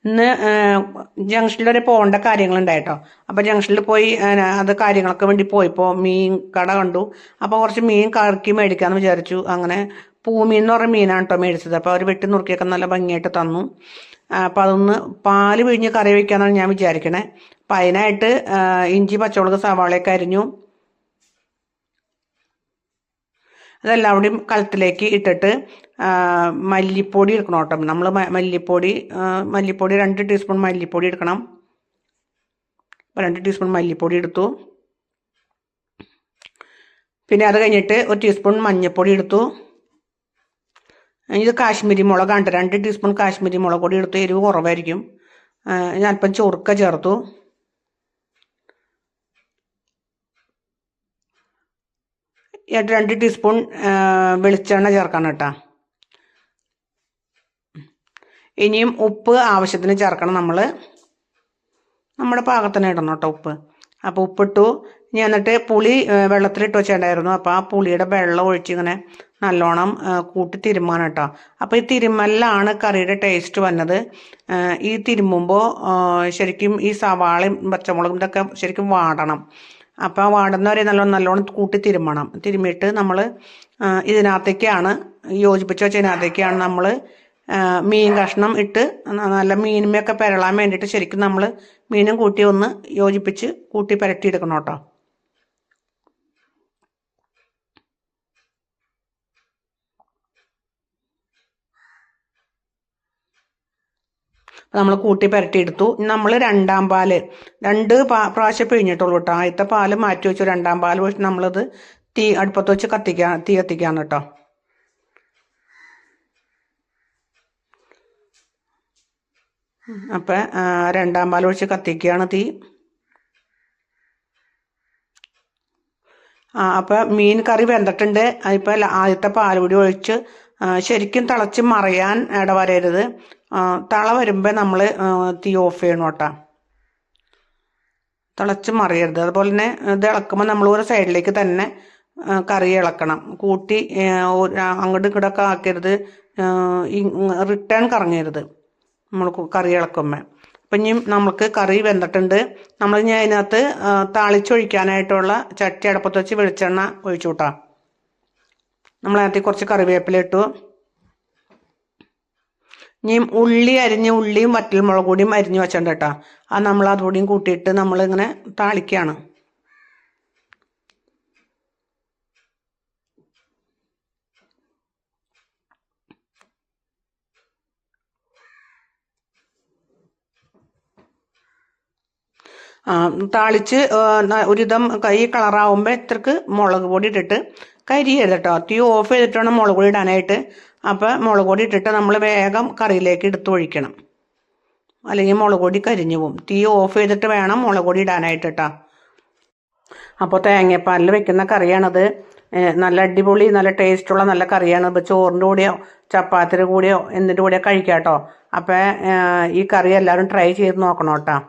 ഇന്ന് ജംഗ്ഷനിൽ വരെ പോകേണ്ട കാര്യങ്ങളുണ്ടായിട്ടോ. അപ്പോൾ ജംഗ്ഷനിൽ പോയി അത് കാര്യങ്ങളൊക്കെ വേണ്ടി പോയപ്പോൾ മീൻ കട കണ്ടു. അപ്പോൾ കുറച്ച് മീൻ കറക്കി മേടിക്കാമെന്ന് വിചാരിച്ചു. അങ്ങനെ പൂമീൻ എന്ന് പറഞ്ഞ മീനാണ് കേട്ടോ മേടിച്ചത്. അപ്പോൾ അവർ വെട്ടി നുറുക്കിയൊക്കെ നല്ല ഭംഗിയായിട്ട് തന്നു. അപ്പോൾ അതൊന്ന് പാല് പിഴിഞ്ഞ് കറി വയ്ക്കാമെന്നാണ് ഞാൻ വിചാരിക്കണേ. അപ്പം അതിനായിട്ട് ഇഞ്ചി, പച്ചമുളക്, സവാളയൊക്കെ അരിഞ്ഞു. അതെല്ലാം കൂടി കലത്തിലേക്ക് ഇട്ടിട്ട് മല്ലിപ്പൊടി എടുക്കണം കേട്ടോ. നമ്മൾ മല്ലിപ്പൊടി 2 ടീസ്പൂൺ മല്ലിപ്പൊടി എടുക്കണം. 2 ടീസ്പൂൺ മല്ലിപ്പൊടി എടുത്തു. പിന്നെ അത് കഴിഞ്ഞിട്ട് 1 ടീസ്പൂൺ മഞ്ഞൾപ്പൊടി എടുത്തു. ഇത് കാശ്മീരി മുളകാണ്. 2 ടീസ്പൂൺ കാശ്മീരി മുളക് പൊടി എടുത്തു. എരിവ് കുറവായിരിക്കും. ഞാൻ അല്പം ചൊറുക്ക ചേർത്തു. എന്നിട്ട് 2 ടീസ്പൂൺ വെളിച്ചെണ്ണ ചേർക്കണം കേട്ടോ. ഇനിയും ഉപ്പ് ആവശ്യത്തിന് ചേർക്കണം. നമ്മുടെ പാകത്തിന് ഇടണം കേട്ടോ ഉപ്പ്. അപ്പോൾ ഉപ്പിട്ടു. ഇനി എന്നിട്ട് പുളി വെള്ളത്തിലിട്ട് വെച്ചിട്ടുണ്ടായിരുന്നു. അപ്പോൾ ആ പുളിയുടെ വെള്ളം ഒഴിച്ച് ഇങ്ങനെ നല്ലോണം കൂട്ടി തിരുമ്മാൻ കേട്ടോ. അപ്പോൾ ഈ തിരുമ്മലിലാണ് കറിയുടെ ടേസ്റ്റ് വന്നത്. ഈ തിരുമ്മുമ്പോൾ ശരിക്കും ഈ സവാളയും പച്ചമുളകും ഇതൊക്കെ ശരിക്കും വാടണം. അപ്പോൾ ആ വാടുന്നവരെ നല്ലോണം കൂട്ടി തിരുമ്മണം. തിരുമ്മിയിട്ട് നമ്മൾ ഇതിനകത്തേക്കാണ് യോജിപ്പിച്ച് വെച്ചതിനകത്തേക്കാണ് നമ്മൾ മീൻ കഷ്ണം ഇട്ട് നല്ല മീനുമൊക്കെ പെരളാൻ വേണ്ടിയിട്ട് ശരിക്കും നമ്മൾ മീനും കൂട്ടി ഒന്ന് യോജിപ്പിച്ച് കൂട്ടി പുരട്ടിയെടുക്കണം കേട്ടോ. നമ്മൾ കൂട്ടി പുരട്ടിയെടുത്തു. നമ്മൾ രണ്ടാം പാല് 2 പ്രാവശ്യം പിഴിഞ്ഞിട്ടുള്ളൂ കേട്ടോ. ആദ്യത്തെ പാല് മാറ്റി വെച്ചു. രണ്ടാം പാല് വെച്ച് നമ്മളത് അടുപ്പത്ത് വെച്ച് തീ കത്തിക്കാണ് കേട്ടോ. അപ്പം രണ്ടാം പാൽ ഒഴിച്ച് കത്തിക്കുകയാണ് തീ. അപ്പം മീൻ കറി വെന്തിട്ടുണ്ട്. അതിപ്പോൾ ആദ്യത്തെ പാൽ കൂടി ഒഴിച്ച് ശരിക്കും തിളച്ച് മറിയാൻ ഇടവരരുത്. തള വരുമ്പോൾ നമ്മൾ തീ ഓഫ് ചെയ്യണം കേട്ടോ. തിളച്ച് മറിയരുത്. അതുപോലെ തന്നെ ഇത് ഇളക്കുമ്പോൾ നമ്മൾ ഒരു സൈഡിലേക്ക് തന്നെ കറി ഇളക്കണം. കൂട്ടി അങ്ങോട്ടും ഇങ്ങോട്ടൊക്കെ ആക്കരുത്. റിട്ടേൺ കറങ്ങരുത് നമ്മൾ കറി ഇളക്കുമ്പോൾ. അപ്പം ഇനി നമുക്ക് കറി വെന്തിട്ടുണ്ട്. നമ്മൾ ഇനി അതിനകത്ത് താളിച്ചൊഴിക്കാനായിട്ടുള്ള ചട്ടി അടുപ്പത്ത് വെച്ച് വെളിച്ചെണ്ണ ഒഴിച്ചു കൂട്ടാം. നമ്മളതിനകത്ത് കുറച്ച് കറിവേപ്പില ഇട്ടു. ഇനി ഉള്ളിയും വറ്റൽമുളക് കൂടിയും അരിഞ്ഞ് വെച്ചിട്ടുണ്ട് കേട്ടോ. അത് നമ്മൾ അതുകൂടിയും കൂട്ടിയിട്ട് നമ്മളിങ്ങനെ താളിക്കുകയാണ്. താളിച്ച് ഒരിതം കൈ കളറാവുമ്പോൾ ഇത്രക്ക് മുളക് പൊടി ഇട്ടിട്ട് കരിയരുത് കേട്ടോ. തീ ഓഫ് ചെയ്തിട്ട് വേണം മുളക് പൊടി ഇടാനായിട്ട്. അപ്പോൾ മുളക് പൊടി ഇട്ടിട്ട് നമ്മൾ വേഗം കറിയിലേക്ക് എടുത്ത് ഒഴിക്കണം. അല്ലെങ്കിൽ മുളക് പൊടി കരിഞ്ഞു പോകും. തീ ഓഫ് ചെയ്തിട്ട് വേണം മുളക് പൊടി ഇടാനായിട്ട് കേട്ടോ. അപ്പോൾ തേങ്ങാപ്പാലിൽ വെക്കുന്ന കറിയാണത്. നല്ല അടിപൊളി നല്ല ടേസ്റ്റുള്ള നല്ല കറിയാണ്. ഇപ്പോൾ ചോറിൻ്റെ കൂടെയോ ചപ്പാത്തിയുടെ കൂടെയോ എന്തിൻ്റെ കൂടെയോ കഴിക്കാം കേട്ടോ. അപ്പോൾ ഈ കറി എല്ലാവരും ട്രൈ ചെയ്ത് നോക്കണം കേട്ടോ.